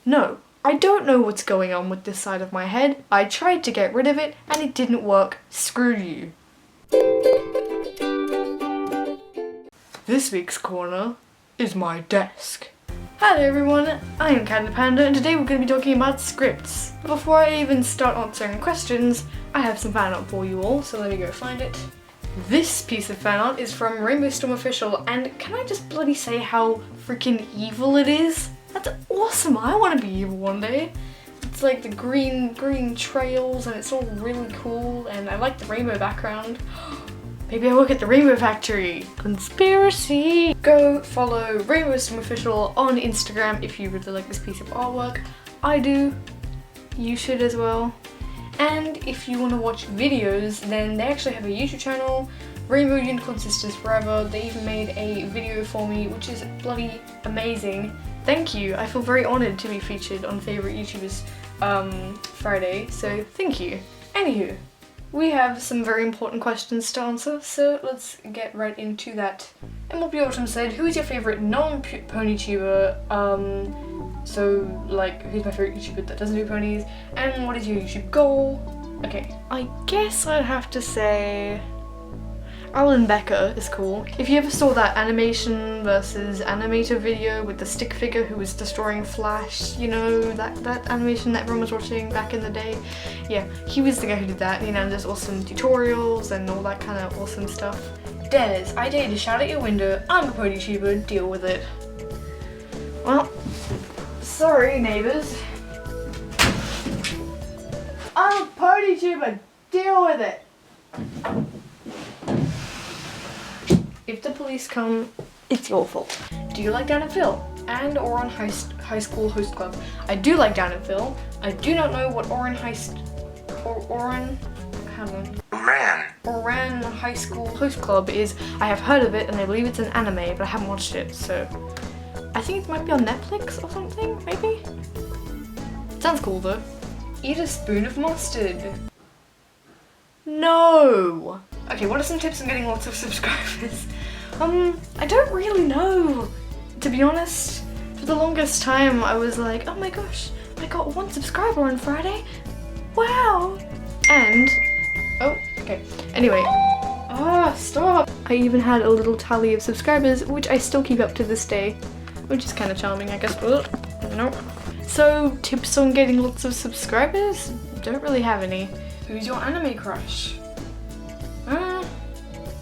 No, I don't know what's going on with this side of my head. I tried to get rid of it and it didn't work. Screw you. This week's corner is my desk. Hello everyone, I am Catnip Panda and today we're going to be talking about scripts. But before I even start answering questions, I have some fan art for you all, so let me go find it. This piece of fan art is from Rainbow Storm Official, and can I just bloody say how freaking evil it is? That's awesome, I want to be evil one day. It's like the green trails and it's all really cool, and I like the rainbow background. Maybe I work at the Rainbow Factory. Conspiracy! Go follow Rainbow Storm Official on Instagram if you really like this piece of artwork. I do. You should as well. And if you want to watch videos, then they actually have a YouTube channel, Rainbow Unicorn Sisters Forever. They even made a video for me, which is bloody amazing. Thank you. I feel very honoured to be featured on Favourite YouTubers Friday, so thank you. Anywho. We have some very important questions to answer, so let's get right into that. MLB Autumn said, who is your favourite non-pony tuber? So like, who's my favourite YouTuber that doesn't do ponies? And what is your YouTube goal? Okay, I guess I'd have to say Alan Becker is cool. If you ever saw that animation versus animator video with the stick figure who was destroying Flash, you know, that animation that everyone was watching back in the day? Yeah, he was the guy who did that, you know, just awesome tutorials and all that kind of awesome stuff. Des, I dare to shout at your window, I'm a pony tuber, deal with it. Well, sorry neighbours. I'm a pony tuber, deal with it. If the police come, it's your fault. Do you like Dan and Phil? And Oran High School Host Club? I do like Dan and Phil. I do not know what Oran High School Host Club is. I have heard of it and I believe it's an anime, but I haven't watched it, so I think it might be on Netflix or something, maybe? Sounds cool though. Eat a spoon of mustard. No! Okay, what are some tips on getting lots of subscribers? I don't really know, to be honest. For the longest time I was like, oh my gosh, I got 1 subscriber on Friday. Wow! And, oh, okay. Anyway, stop! I even had a little tally of subscribers, which I still keep up to this day, which is kind of charming, I guess. Nope. So, tips on getting lots of subscribers? Don't really have any. Who's your anime crush?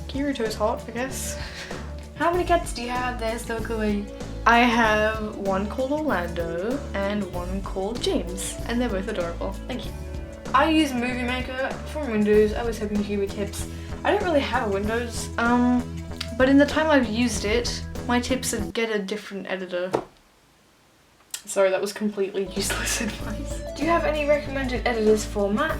Kirito's hot, I guess. How many cats do you have? They're so kawaii. I have 1 called Orlando and 1 called James, and they're both adorable. Thank you. I use Movie Maker from Windows. I was hoping to give you tips. I don't really have a Windows, but in the time I've used it, my tips are get a different editor. Sorry, that was completely useless advice. Do you have any recommended editors for Mac?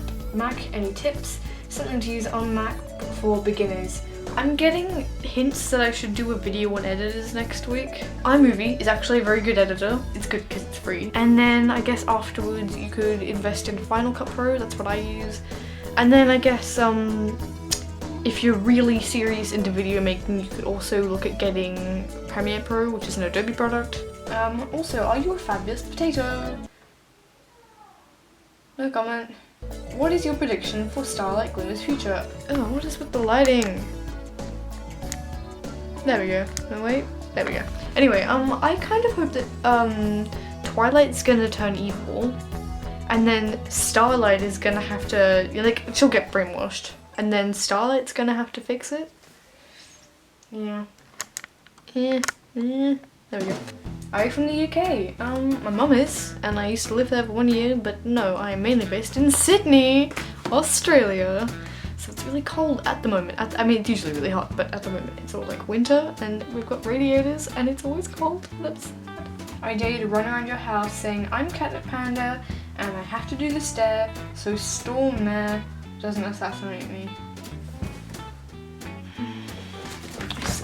Any tips? Something to use on Mac for beginners. I'm getting hints that I should do a video on editors next week. iMovie is actually a very good editor. It's good because it's free. And then I guess afterwards you could invest in Final Cut Pro, that's what I use. And then I guess if you're really serious into video making, you could also look at getting Premiere Pro, which is an Adobe product. Also, are you a fabulous potato? No comment. What is your prediction for Starlight Glimmer's future? Oh, what is with the lighting? There we go. No, wait. There we go. Anyway, I kind of hope that, Twilight's gonna turn evil, and then Starlight is gonna have to, like, she'll get brainwashed, and then Starlight's gonna have to fix it. Yeah. There we go. Are you from the UK? My mum is, and I used to live there for 1 year, but no, I am mainly based in Sydney, Australia. So it's really cold at the moment. I mean, it's usually really hot, but at the moment it's all like winter, and we've got radiators, and it's always cold. That's sad. I dare you to run around your house saying, I'm Catnip Panda, and I have to do the stare, so Storm there doesn't assassinate me.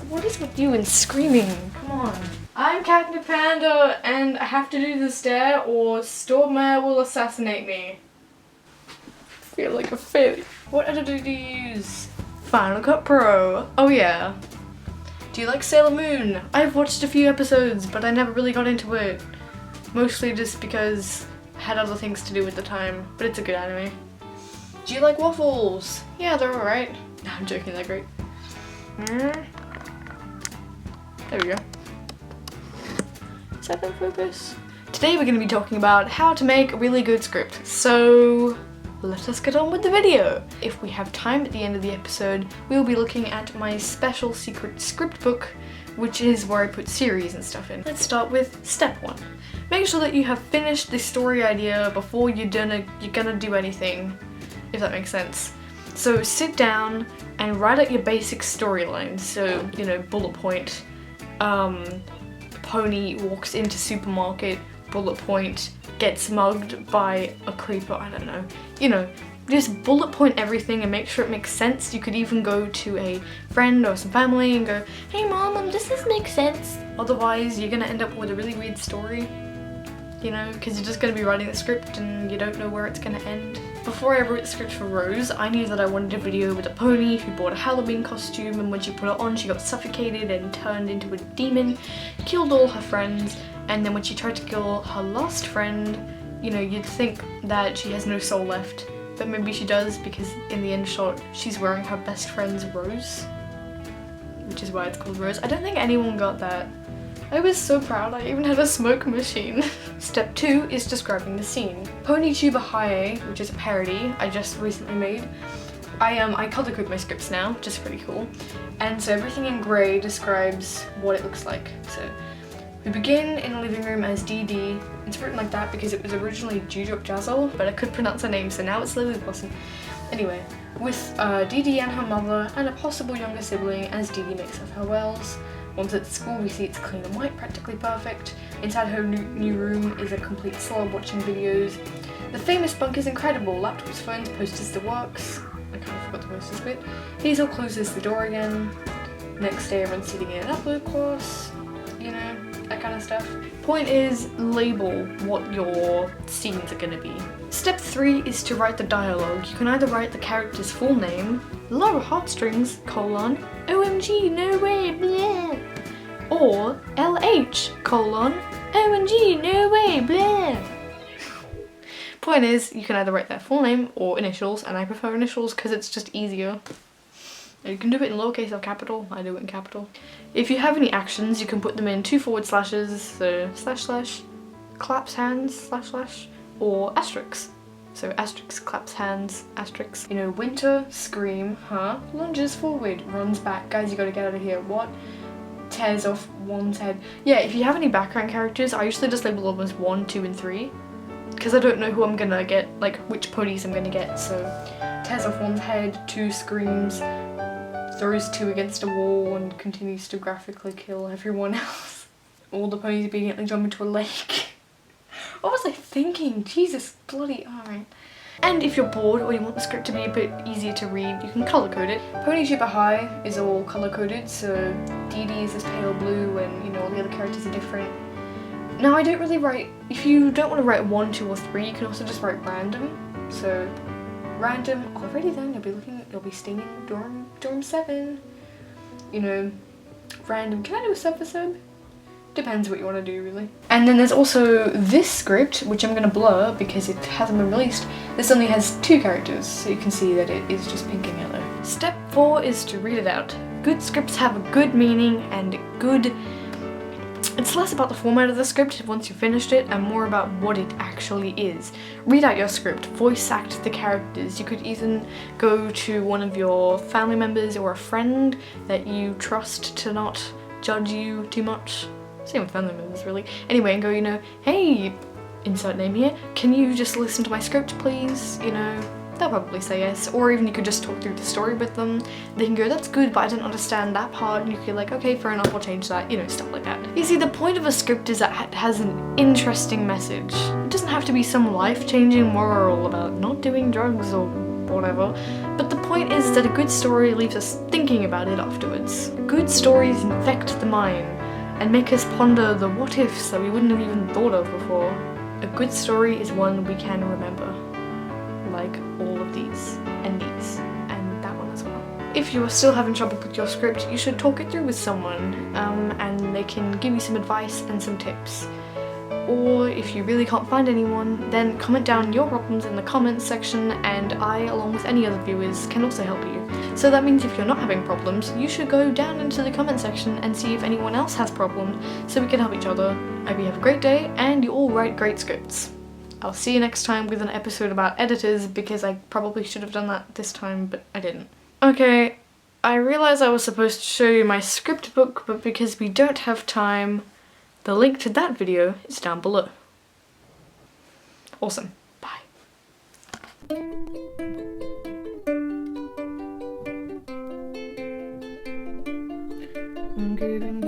What is with you and screaming? Come on. I'm Catnip Panda and I have to do the stare or Stormare will assassinate me. I feel like a failure. What editor do you use? Final Cut Pro. Oh yeah. Do you like Sailor Moon? I've watched a few episodes but I never really got into it. Mostly just because I had other things to do at the time, but it's a good anime. Do you like waffles? Yeah, they're alright. No, I'm joking, they're great. There we go. Is that in focus? Today we're going to be talking about how to make a really good script. So let us get on with the video. If we have time at the end of the episode, we'll be looking at my special secret script book, which is where I put series and stuff in. Let's start with step 1. Make sure that you have finished the story idea before you're gonna do anything, if that makes sense. So sit down and write out your basic storyline. So, you know, bullet point, pony walks into supermarket, bullet point, gets mugged by a creeper, I don't know. You know, just bullet point everything and make sure it makes sense. You could even go to a friend or some family and go, hey mom, does this make sense? Otherwise, you're gonna end up with a really weird story, you know, because you're just gonna be writing the script and you don't know where it's gonna end. Before I wrote the script for Rose, I knew that I wanted a video with a pony who bought a Halloween costume, and when she put it on, she got suffocated and turned into a demon, killed all her friends, and then when she tried to kill her last friend, you know, you'd think that she has no soul left, but maybe she does, because in the end shot, she's wearing her best friend's rose, which is why it's called Rose. I don't think anyone got that. I was so proud, I even had a smoke machine. Step 2 is describing the scene. Pony Tuber High, which is a parody I just recently made. I color code my scripts now, which is pretty cool. And so everything in grey describes what it looks like. So we begin in a living room as DD. It's written like that because it was originally Jujop Jazzle, but I couldn't pronounce her name, so now it's Lily Blossom. Anyway, with DD and her mother and a possible younger sibling as DD makes her farewells. Once at school, we see it's clean and white, practically perfect. Inside her new room is a complete slob watching videos. The famous bunk is incredible. Laptops, phones, posters, the works. I kind of forgot the posters bit. Hazel closes the door again. Next day, everyone's sitting in an upload class. You know, that kind of stuff. Point is, label what your scenes are gonna be. Step 3 is to write the dialogue. You can either write the character's full name, lower heartstrings, colon, OMG, no way, bleh. Or LH, colon, OMG, no way, bleh. Point is, you can either write their full name or initials, and I prefer initials because it's just easier. You can do it in lowercase or capital, I do it in capital. If you have any actions, you can put them in 2 forward slashes, so // claps hands // or asterisks. So asterisk, claps hands, asterisk. You know, winter, scream, huh? Lunges forward, runs back. Guys, you gotta get out of here. What? Tears off one's head. Yeah, if you have any background characters, I usually just label them as 1, 2, and 3. Because I don't know who I'm gonna get, like which ponies I'm gonna get. So, tears off one's head, 2 screams, throws 2 against a wall and continues to graphically kill everyone else. All the ponies obediently jump into a lake. What was I thinking? Jesus bloody, alright. And if you're bored or you want the script to be a bit easier to read, you can color code it. Pony Tuber High is all color coded, so DD is this pale blue and you know all the other characters are different. Now I don't really write, if you don't want to write 1, 2 or 3, you can also just write random. So random, already then you'll be staying in dorm 7. You know, random, can I do a sub-for-sub? Depends what you want to do really. And then there's also this script, which I'm going to blur because it hasn't been released. This only has 2 characters, so you can see that it is just pink and yellow. Step 4 is to read it out. Good scripts have a good meaning and good... It's less about the format of the script once you've finished it and more about what it actually is. Read out your script, voice act the characters. You could even go to one of your family members or a friend that you trust to not judge you too much. Same with family members really. Anyway, and go, you know, hey, insert name here, can you just listen to my script please? You know, they'll probably say yes. Or even you could just talk through the story with them. They can go, that's good, but I didn't understand that part. And you could be like, okay, fair enough, I'll change that, you know, stuff like that. You see, the point of a script is that it has an interesting message. It doesn't have to be some life-changing moral about not doing drugs or whatever. But the point is that a good story leaves us thinking about it afterwards. Good stories infect the mind and make us ponder the what-ifs that we wouldn't have even thought of before. A good story is one we can remember. Like all of these, and that one as well. If you are still having trouble with your script, you should talk it through with someone, and they can give you some advice and some tips. or if you really can't find anyone, then comment down your problems in the comments section and I, along with any other viewers, can also help you. So that means if you're not having problems, you should go down into the comment section and see if anyone else has problems so we can help each other. I hope you have a great day and you all write great scripts. I'll see you next time with an episode about editors because I probably should have done that this time, but I didn't. Okay, I realize I was supposed to show you my script book, but because we don't have time, the link to that video is down below. Awesome. Bye. I'm getting